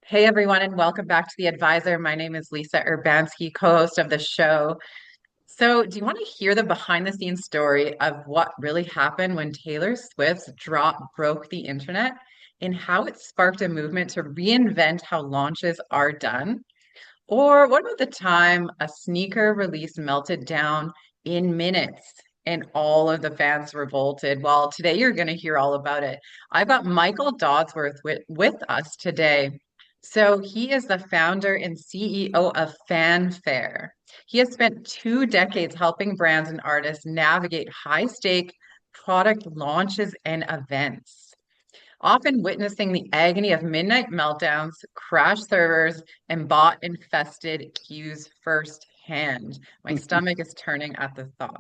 Hey everyone, and welcome back to The Advisor. My name is Lisa Urbanski, co-host of the show. So, do you want to hear the behind the scenes story of what really happened when Taylor Swift's drop broke the internet and how it sparked a movement to reinvent how launches are done? Or what about the time a sneaker release melted down in minutes and all of the fans revolted? Well, today you're going to hear all about it. I've got Michael Dodsworth with us today. So he is the founder and CEO of Fanfare. He has spent 2 decades helping brands and artists navigate high-stake product launches and events, often witnessing the agony of midnight meltdowns, crashed servers, and bot-infested queues firsthand. My stomach is turning at the thought.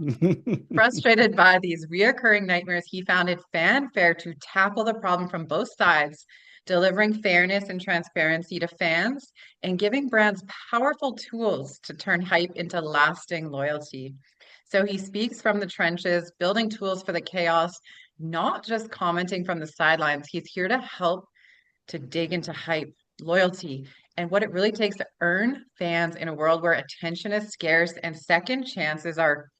Frustrated by these reoccurring nightmares, he founded Fanfare to tackle the problem from both sides, delivering fairness and transparency to fans and giving brands powerful tools to turn hype into lasting loyalty. So he speaks from the trenches, building tools for the chaos, not just commenting from the sidelines. He's here to help to dig into hype, loyalty, and what it really takes to earn fans in a world where attention is scarce and second chances are,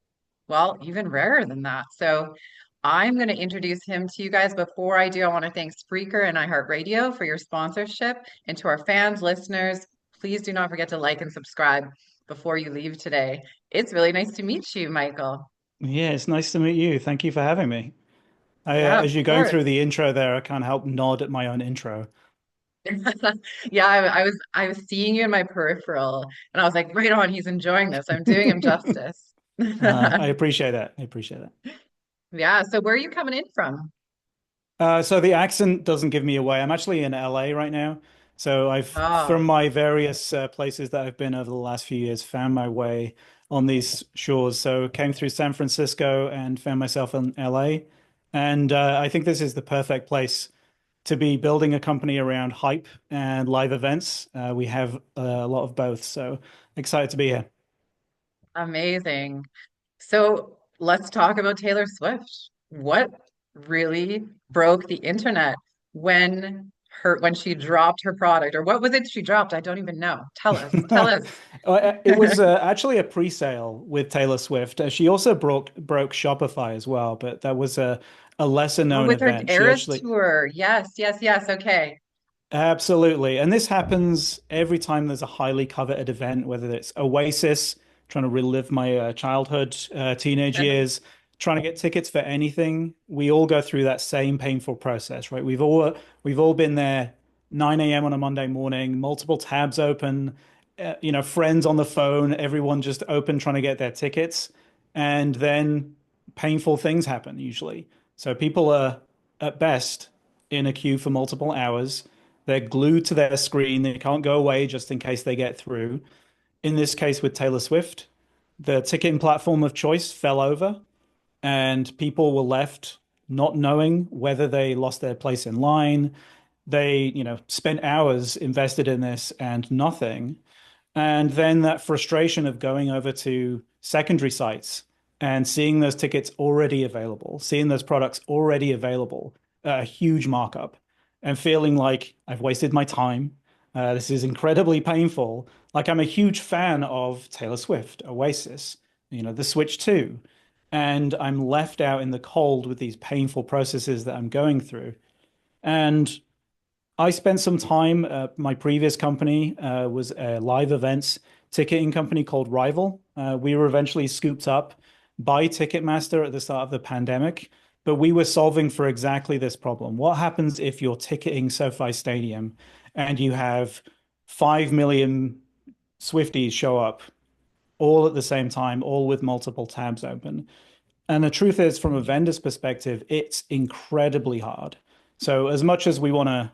well, even rarer than that. So I'm going to introduce him to you guys. Before I do, I want to thank Spreaker and iHeartRadio for your sponsorship. And to our fans, listeners, please do not forget to like and subscribe before you leave today. It's really nice to meet you, Michael. Yeah, it's nice to meet you. Thank you for having me. Yeah, of As you're going course. through the intro there, I can't help nod at my own intro. Yeah, I was seeing you in my peripheral, and I was like, right on, he's enjoying this. I'm doing him justice. I appreciate that. I appreciate that. Yeah, so where are you coming in from? So the accent doesn't give me away. I'm actually in LA right now. So from Oh, my various places that I've been over the last few years, found my way on these shores. So came through San Francisco and found myself in LA. And I think this is the perfect place to be building a company around hype and live events. We have a lot of both. So excited to be here. amazing. So let's talk about Taylor Swift. What really broke the internet when she dropped her product, or what was it she dropped? I don't even know. Tell us. Tell us. It was actually a pre-sale with Taylor Swift. She also broke Shopify as well, but that was a lesser Oh, known with her event. She Eras actually tour. Yes, yes, yes. Okay. absolutely, and this happens every time there's a highly coveted event, whether it's Oasis, trying to relive my childhood, teenage years, trying to get tickets for anything. We all go through that same painful process, right? We've all been there, 9 a.m. on a Monday morning, multiple tabs open, friends on the phone, everyone just open trying to get their tickets, and then painful things happen usually. So people are at best in a queue for multiple hours. They're glued to their screen. They can't go away just in case they get through. In this case, with Taylor Swift, the ticketing platform of choice fell over, and people were left not knowing whether they lost their place in line. They, spent hours invested in this and nothing. And then that frustration of going over to secondary sites and seeing those tickets already available, seeing those products already available, a huge markup, and feeling like I've wasted my time. This is incredibly painful. Like I'm a huge fan of Taylor Swift, Oasis, The Switch 2, and I'm left out in the cold with these painful processes that I'm going through. And I spent some time. My previous company was a live events ticketing company called Rival. We were eventually scooped up by Ticketmaster at the start of the pandemic, but we were solving for exactly this problem. What happens if you're ticketing SoFi Stadium and you have 5 million Swifties show up all at the same time, all with multiple tabs open? And the truth is, from a vendor's perspective, it's incredibly hard. So as much as we want to,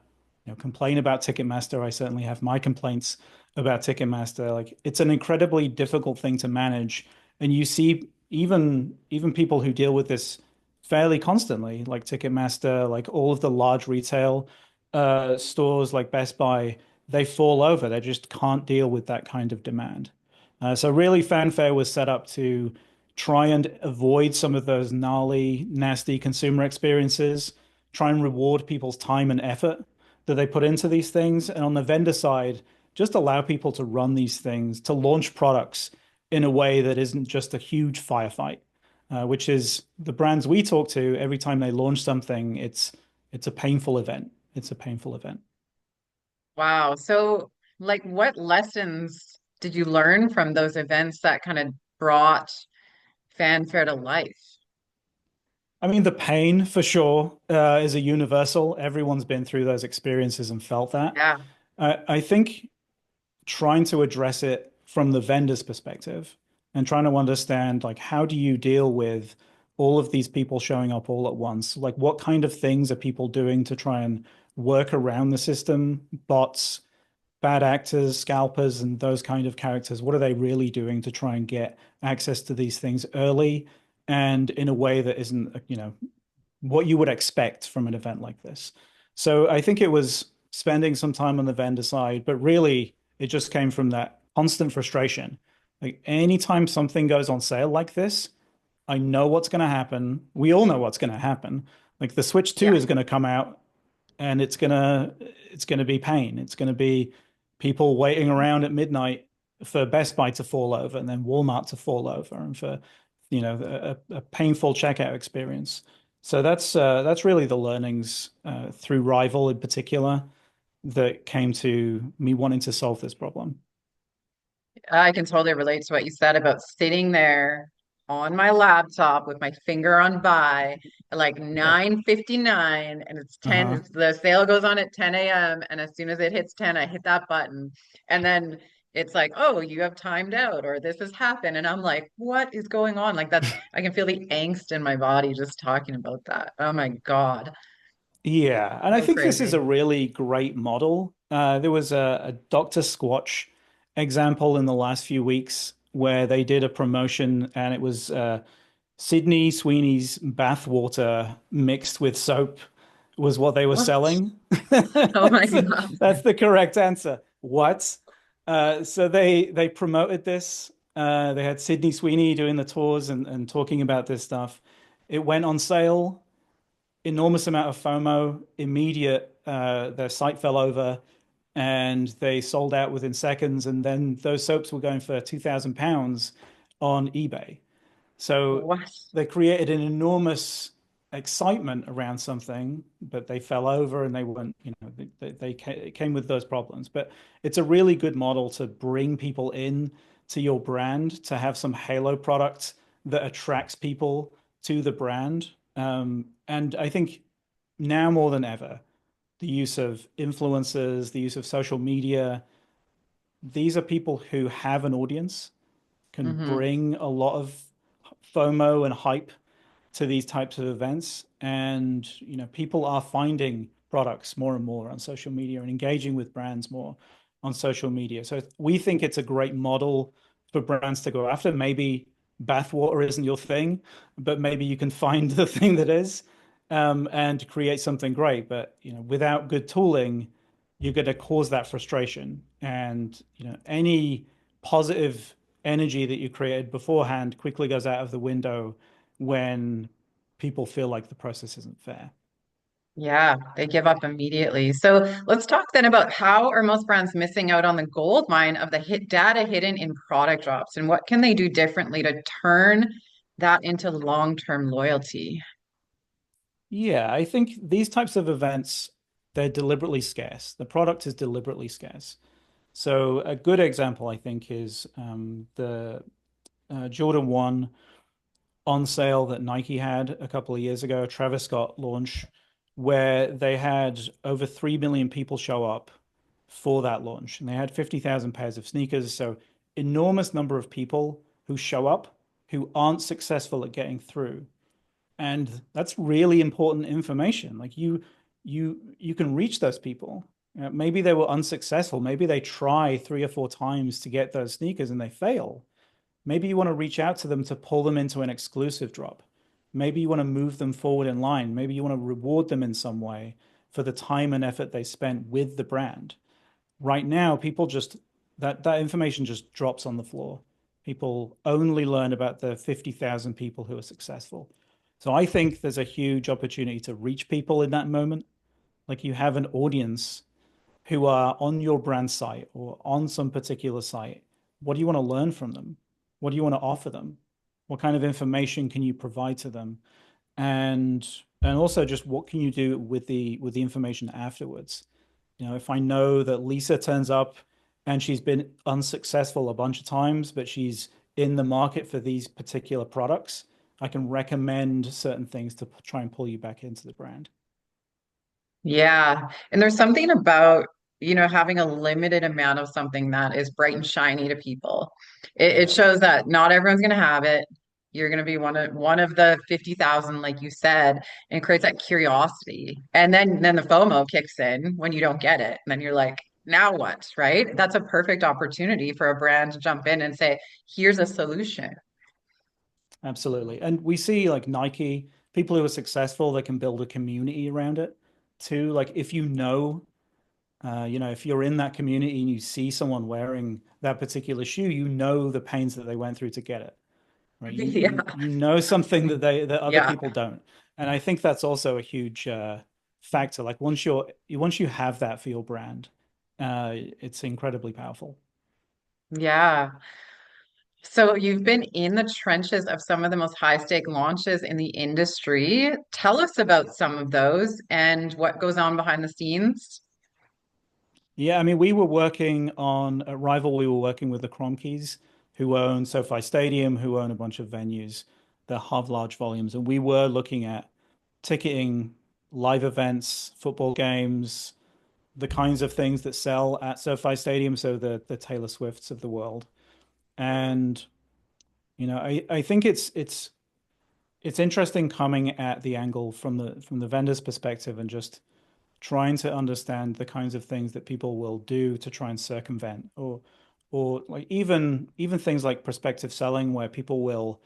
complain about Ticketmaster, I certainly have my complaints about Ticketmaster. Like it's an incredibly difficult thing to manage. And you see even people who deal with this fairly constantly, like Ticketmaster, like all of the large retail stores like Best Buy, they fall over. They just can't deal with that kind of demand. So really, Fanfare was set up to try and avoid some of those gnarly, nasty consumer experiences, try and reward people's time and effort that they put into these things. And on the vendor side, just allow people to run these things, to launch products in a way that isn't just a huge firefight, which is the brands we talk to, every time they launch something, it's a painful event. It's a painful event. Wow. So, like, what lessons did you learn from those events that kind of brought fanfare to life? I mean, the pain for sure is a universal. Everyone's been through those experiences and felt that. Yeah. I think trying to address it from the vendor's perspective and trying to understand, like, how do you deal with all of these people showing up all at once? Like, what kind of things are people doing to try and work around the system? Bots, bad actors, scalpers, and those kind of characters. What are they really doing to try and get access to these things early and in a way that isn't, what you would expect from an event like this? So I think it was spending some time on the vendor side, but really it just came from that constant frustration. Like anytime something goes on sale like this, I know what's going to happen. We all know what's going to happen. Like the Switch 2 Yeah. is going to come out and it's gonna be pain. It's gonna be people waiting around at midnight for Best Buy to fall over and then Walmart to fall over and for a painful checkout experience. So that's really the learnings through Rival in particular that came to me wanting to solve this problem. I can totally relate to what you said about sitting there on my laptop with my finger on buy at like Yeah. 9:59 and it's 10, Uh-huh. the sale goes on at 10 a.m. and as soon as it hits 10, I hit that button and then it's like, oh, you have timed out or this has happened. And I'm like, what is going on? Like that's, I can feel the angst in my body just talking about that. Oh my God. Yeah, and I So think this is a crazy. really great model. There was a Dr. Squatch example in the last few weeks where they did a promotion and it was Sydney Sweeney's bath water mixed with soap was what they were What? selling. Oh my That's the, God. that's the correct answer. What? So they promoted this. They had Sydney Sweeney doing the tours and talking about this stuff. It went on sale, enormous amount of FOMO, immediate, their site fell over and they sold out within seconds. And then those soaps were going for £2,000 on eBay. So What? they created an enormous excitement around something, but they fell over and they weren't, it came with those problems. But it's a really good model to bring people in to your brand, to have some halo product that attracts people to the brand. And I think now more than ever, the use of influencers, the use of social media, these are people who have an audience, can Hmm. bring a lot of FOMO and hype to these types of events. And, people are finding products more and more on social media and engaging with brands more on social media. So we think it's a great model for brands to go after. Maybe bathwater isn't your thing, but maybe you can find the thing that is, and create something great. But, without good tooling, you're going to cause that frustration. And, any positive energy that you created beforehand quickly goes out of the window when people feel like the process isn't fair. Yeah, they give up immediately. So let's talk then about how are most brands missing out on the gold mine of the hit data hidden in product drops and what can they do differently to turn that into long-term loyalty? Yeah, I think these types of events, they're deliberately scarce. The product is deliberately scarce. So a good example, I think, is the Jordan 1 on sale that Nike had a couple of years ago, a Travis Scott launch, where they had over 3 million people show up for that launch. And they had 50,000 pairs of sneakers. So enormous number of people who show up who aren't successful at getting through. And that's really important information. Like you can reach those people. Maybe they were unsuccessful. Maybe they try 3 or 4 times to get those sneakers and they fail. Maybe you want to reach out to them to pull them into an exclusive drop. Maybe you want to move them forward in line. Maybe you want to reward them in some way for the time and effort they spent with the brand. Right now, people just that information just drops on the floor. People only learn about the 50,000 people who are successful. So I think there's a huge opportunity to reach people in that moment, Like you have an audience who are on your brand site or on some particular site. What do you want to learn from them? What do you want to offer them? What kind of information can you provide to them? And and also just what can you do with the information afterwards? You know, if I know that Lisa turns up and she's been unsuccessful a bunch of times, but she's in the market for these particular products, I can recommend certain things to try and pull you back into the brand. Yeah. And there's something about, having a limited amount of something that is bright and shiny to people. It Yeah, shows that not everyone's going to have it. You're going to be one of the 50,000, like you said, and it creates that curiosity. And then the FOMO kicks in when you don't get it. And then you're like, now what, right? That's a perfect opportunity for a brand to jump in and say, here's a solution. absolutely. And we see like Nike, people who are successful, they can build a community around it too. Like if if you're in that community and you see someone wearing that particular shoe, you know the pains that they went through to get it, right? You Yeah. you you know something that other Yeah. people don't, and I think that's also a huge factor. Like once you have that for your brand, it's incredibly powerful. Yeah. So you've been in the trenches of some of the most high stake launches in the industry. Tell us about some of those and what goes on behind the scenes. Yeah, I mean, we were working on at Rival. We were working with the Cromkeys, who own SoFi Stadium, who own a bunch of venues that have large volumes, and we were looking at ticketing live events, football games, the kinds of things that sell at SoFi Stadium, so the Taylor Swifts of the world. And I think it's interesting coming at the angle from the vendor's perspective and just trying to understand the kinds of things that people will do to try and circumvent or like even things like prospective selling where people will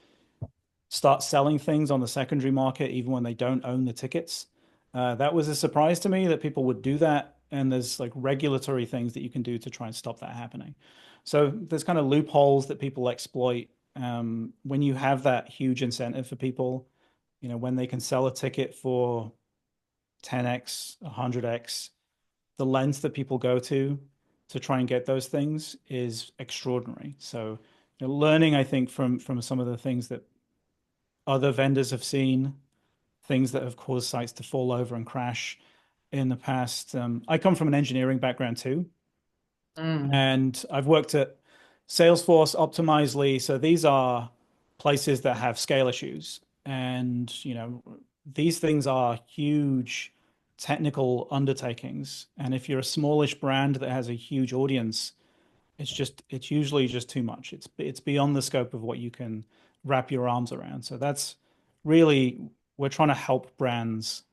start selling things on the secondary market even when they don't own the tickets. That was a surprise to me that people would do that, and there's like regulatory things that you can do to try and stop that happening. So there's kind of loopholes that people exploit when you have that huge incentive for people. You know, when they can sell a ticket for 10x, 100x, the lens that people go to try and get those things is extraordinary. So, learning, I think, from some of the things that other vendors have seen, things that have caused sites to fall over and crash in the past. I come from an engineering background too, Mm. and I've worked at Salesforce, Optimizely. So these are places that have scale issues, and these things are huge technical undertakings. And if you're a smallish brand that has a huge audience, it's usually just too much. It's beyond the scope of what you can wrap your arms around. So that's really we're trying to help brands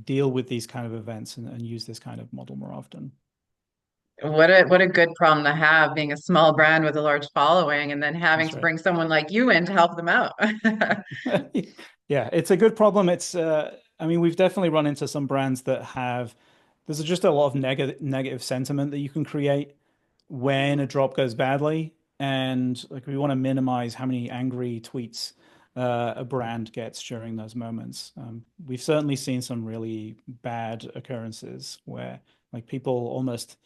deal with these kind of events and use this kind of model more often. What a good problem to have, being a small brand with a large following and then having That's to right. bring someone like you in to help them out. Yeah, it's a good problem. I mean, we've definitely run into some brands that have, there's just a lot of negative sentiment that you can create when a drop goes badly. And like we want to minimize how many angry tweets a brand gets during those moments. We've certainly seen some really bad occurrences where like people almost,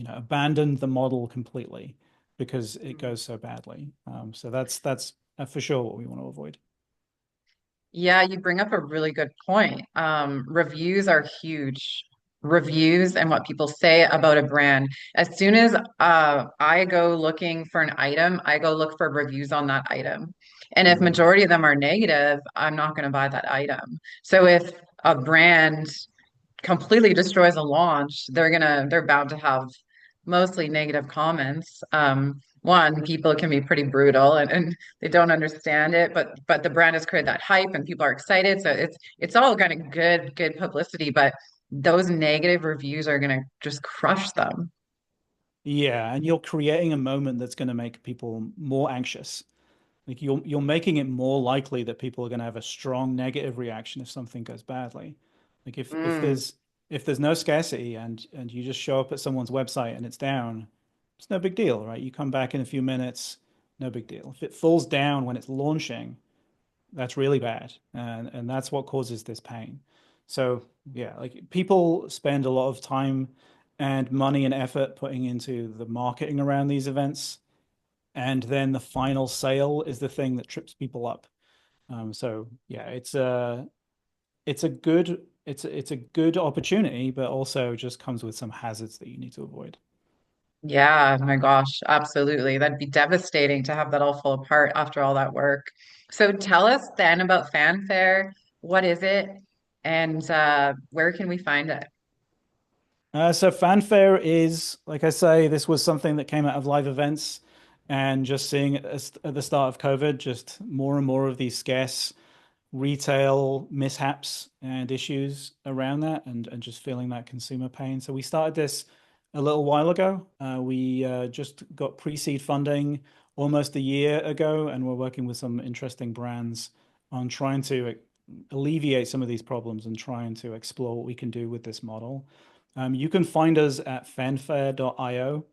abandon the model completely because it goes so badly. So that's for sure what we want to avoid. Yeah, you bring up a really good point. Reviews are huge. Reviews and what people say about a brand. As soon as I go looking for an item, I go look for reviews on that item. And if Mhm. majority of them are negative, I'm not going to buy that item. So if a brand completely destroys a launch, they're bound to have mostly negative comments. One, people can be pretty brutal and they don't understand it, but the brand has created that hype and people are excited. So it's all kind of good publicity, but those negative reviews are gonna just crush them. Yeah, and you're creating a moment that's going to make people more anxious. Like you're making it more likely that people are going to have a strong negative reaction if something goes badly. Like Mm. if there's no scarcity and you just show up at someone's website and it's down, it's no big deal, right? You come back in a few minutes, no big deal. If it falls down when it's launching, that's really bad, and that's what causes this pain. So yeah, like people spend a lot of time and money and effort putting into the marketing around these events, and then the final sale is the thing that trips people up. So yeah, it's a good opportunity, but also just comes with some hazards that you need to avoid. Yeah, my gosh, absolutely. That'd be devastating to have that all fall apart after all that work. So tell us then about Fanfare. What is it? And where can we find it? So Fanfare is, like I say, this was something that came out of live events and just seeing at the start of COVID, just more and more of these scarce retail mishaps and issues around that and just feeling that consumer pain. So we started this a little while ago. We just got pre-seed funding almost a year ago, and we're working with some interesting brands on trying to alleviate some of these problems and trying to explore what we can do with this model. You can find us at fanfare.io.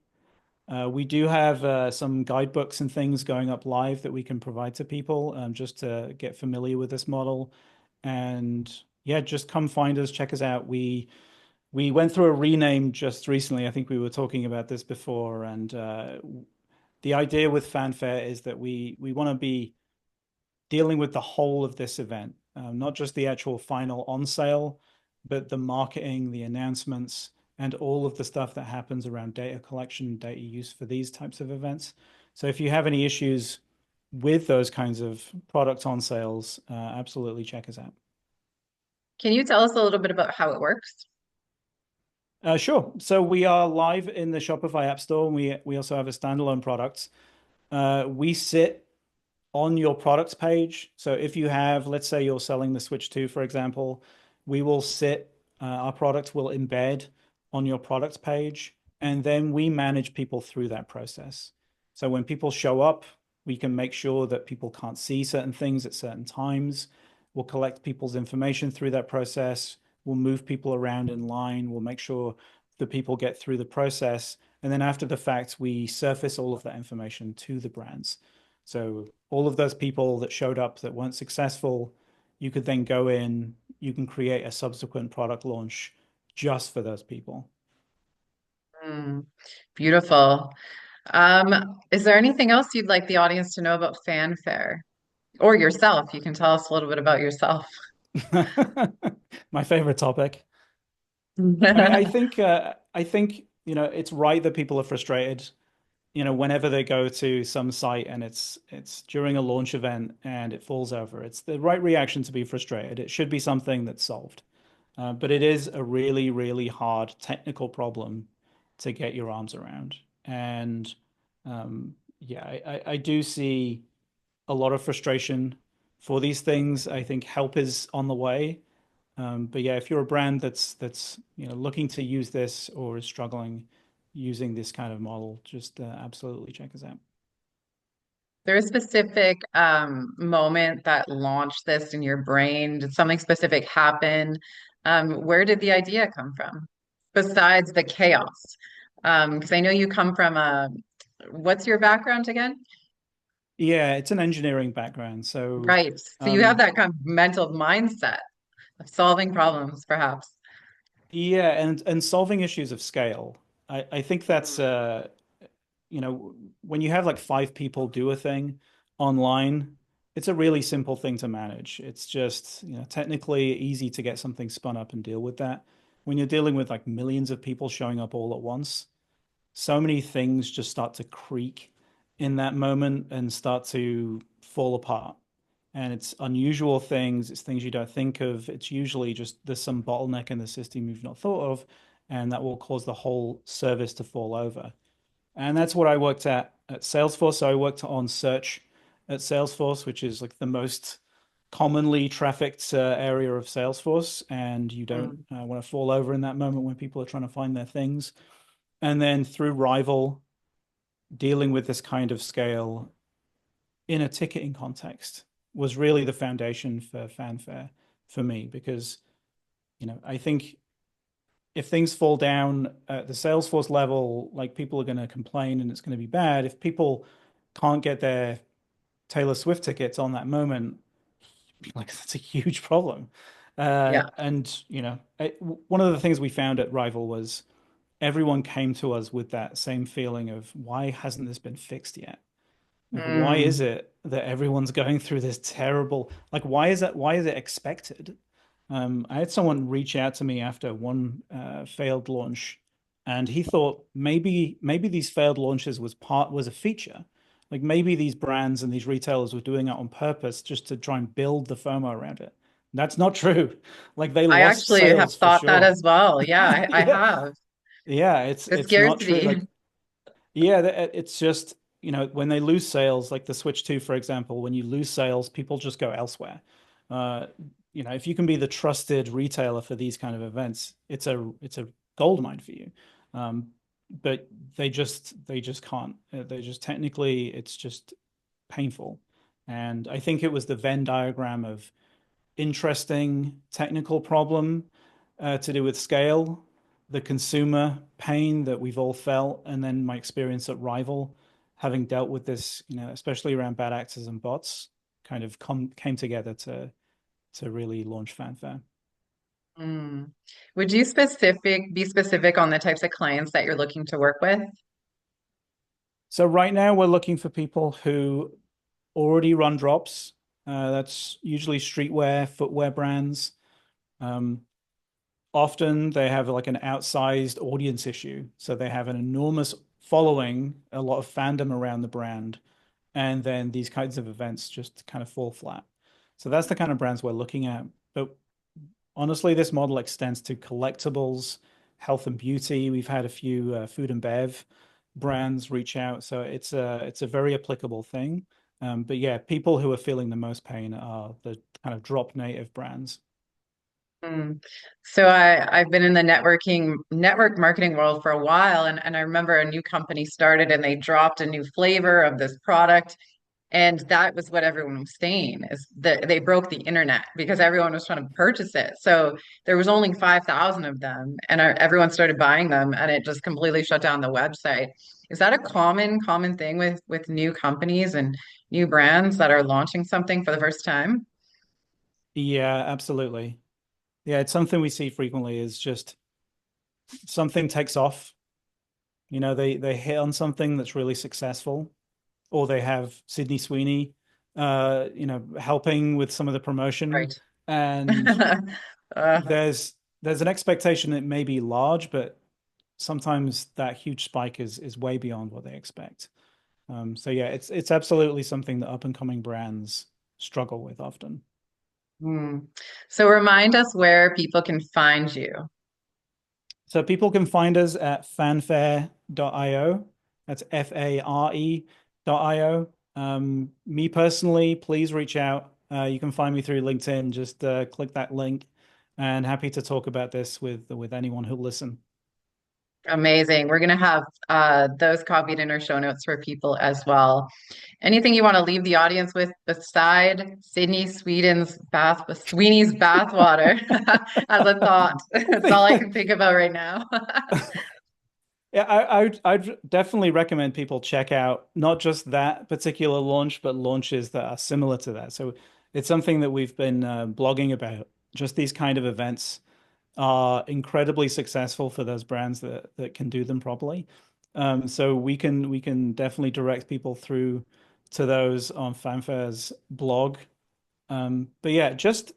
We do have some guidebooks and things going up live that we can provide to people just to get familiar with this model. And yeah, just come find us, check us out. We went through a rename just recently. I think we were talking about this before, and the idea with Fanfare is that we want to be dealing with the whole of this event, not just the actual final on sale, but the marketing, the announcements, and all of the stuff that happens around data collection, data use for these types of events. So if you have any issues with those kinds of product on sales, absolutely check us out. Can you tell us a little bit about how it works? Sure. So we are live in the Shopify App Store, and we also have a standalone product. We sit on your products page. So if you have, let's say you're selling the Switch 2, for example, we will sit, our product will embed on your products page, and then we manage people through that process. So when people show up, we can make sure that people can't see certain things at certain times. We'll collect people's information through that process. We'll move people around in line. We'll make sure that people get through the process. And then after the fact, we surface all of that information to the brands. So all of those people that showed up that weren't successful, you could then go in, you can create a subsequent product launch just for those people. Mm, beautiful. Is there anything else you'd like the audience to know about Fanfare or yourself? You can tell us a little bit about yourself. My favorite topic. I think, it's right that people are frustrated, whenever they go to some site and it's during a launch event and it falls over. It's the right reaction to be frustrated. It should be something that's solved. But it is a really, really hard technical problem to get your arms around. And yeah, I do see a lot of frustration for these things. I think help is on the way. But yeah, if you're a brand that's looking to use this or is struggling using this kind of model, just absolutely check us out. There a specific moment that launched this in your brain? Did something specific happen? Where did the idea come from? Besides the chaos. Because I know you come from what's your background again? Yeah, it's an engineering background, so Right. So you have um, that kind of mental mindset of solving problems, perhaps. yeah, and solving issues of scale. I think that's Mm, when you have like five people do a thing online, it's a really simple thing to manage. It's just, technically easy to get something spun up and deal with that. When you're dealing with like millions of people showing up all at once, so many things just start to creak in that moment and start to fall apart. And it's unusual things, it's things you don't think of. It's usually just there's some bottleneck in the system you've not thought of, and that will cause the whole service to fall over. And that's what I worked at Salesforce. So I worked on search at Salesforce, which is like the most commonly trafficked area of Salesforce. And you don't mm. want to fall over in that moment when people are trying to find their things. And then through Rival, dealing with this kind of scale in a ticketing context was really the foundation for Fanfare for me because, I think if things fall down at the Salesforce level, like people are going to complain and it's going to be bad. If people can't get their Taylor Swift tickets on that moment, like that's a huge problem. Yeah. And one of the things we found at Rival was everyone came to us with that same feeling of why hasn't this been fixed yet? Like, why is Mm. it that everyone's going through this terrible, like, why is that? Why is it expected? I had someone reach out to me after one failed launch, and he thought maybe these failed launches was a feature. Like maybe these brands and these retailers were doing it on purpose just to try and build the FOMO around it. That's not true. Like they I lost actually have sales for thought that sure. as well. Yeah, I Yeah. have. Yeah, it's The it's not true. scarcity. Like yeah, it's just, when they lose sales, like the Switch 2, for example, when you lose sales, people just go elsewhere. Uh, if you can be the trusted retailer for these kind of events, it's a gold mine for you. Um, but they just can't. They just technically, it's just painful. And I think it was the Venn diagram of interesting technical problem to do with scale, the consumer pain that we've all felt, and then my experience at Rival, having dealt with this, especially around bad actors and bots, kind of came together to really launch Fanfare. Mm. Would you be specific on the types of clients that you're looking to work with? So right now we're looking for people who already run drops. That's usually streetwear, footwear brands. Um, Often they have like an outsized audience issue. So they have an enormous following, a lot of fandom around the brand, and then these kinds of events just kind of fall flat. So that's the kind of brands we're looking at. But honestly, this model extends to collectibles, health and beauty. We've had a few food and bev brands reach out, so it's a very applicable thing. But yeah, people who are feeling the most pain are the kind of drop native brands. Mm. So I've been in the network marketing world for a while, and I remember a new company started and they dropped a new flavor of this product. And that was what everyone was saying is that they broke the internet because everyone was trying to purchase it. So there was only 5,000 of them and everyone started buying them and it just completely shut down the website. Is that a common thing with new companies and new brands that are launching something for the first time? Yeah, absolutely. Yeah, it's something we see frequently is just something takes off. They hit on something that's really successful, or they have Sydney Sweeney, helping with some of the promotion, Right. and Uh, there's an expectation it may be large, but sometimes that huge spike is way beyond what they expect. So yeah, it's absolutely something that up and coming brands struggle with often. hmm. So remind us where people can find you. So people can find us at fanfare.io. That's FARE.io. Me personally, please reach out. You can find me through LinkedIn. Just click that link, and happy to talk about this with anyone who'll listen. Amazing. We're going to have those copied in our show notes for people as well. Anything you want to leave the audience with beside Sweeney's bathwater as a thought? I It's all think I can think about right now. yeah, I'd definitely recommend people check out not just that particular launch, but launches that are similar to that. So it's something that we've been blogging about. Just these kind of events are incredibly successful for those brands that can do them properly. So we can definitely direct people through to those on Fanfare's blog. But yeah, just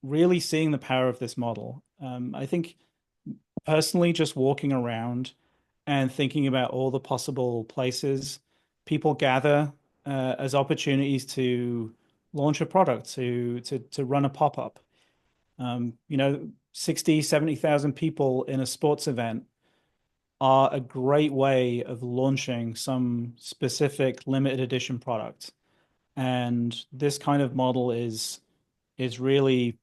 really seeing the power of this model. I think personally, just walking around and thinking about all the possible places people gather as opportunities to launch a product, to run a pop-up. 60, 70,000 people in a sports event are a great way of launching some specific limited edition product. And this kind of model is really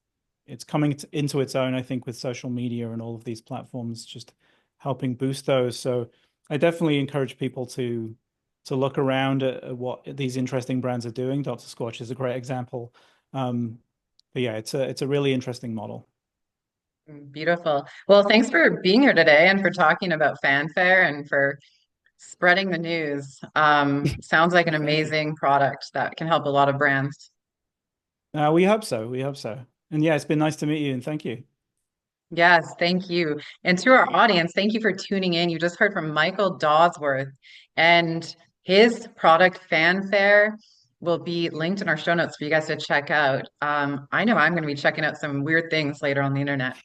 it's coming into its own, I think, with social media and all of these platforms just helping boost those. So I definitely encourage people to look around at what these interesting brands are doing. Dr. Squatch is a great example. But yeah, it's a really interesting model. Beautiful. Well, thanks for being here today and for talking about fanfare and for spreading the news. Sounds like an Thank you. amazing product that can help a lot of brands. We hope so. We hope so. And yeah, it's been nice to meet you and thank you. Yes, thank you. And to our audience, thank you for tuning in. You just heard from Michael Dodsworth, and his product Fanfare will be linked in our show notes for you guys to check out. I know I'm going to be checking out some weird things later on the internet.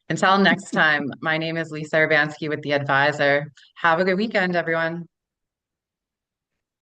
Until next time, my name is Lisa Urbanski with The Advisor. Have a good weekend, everyone.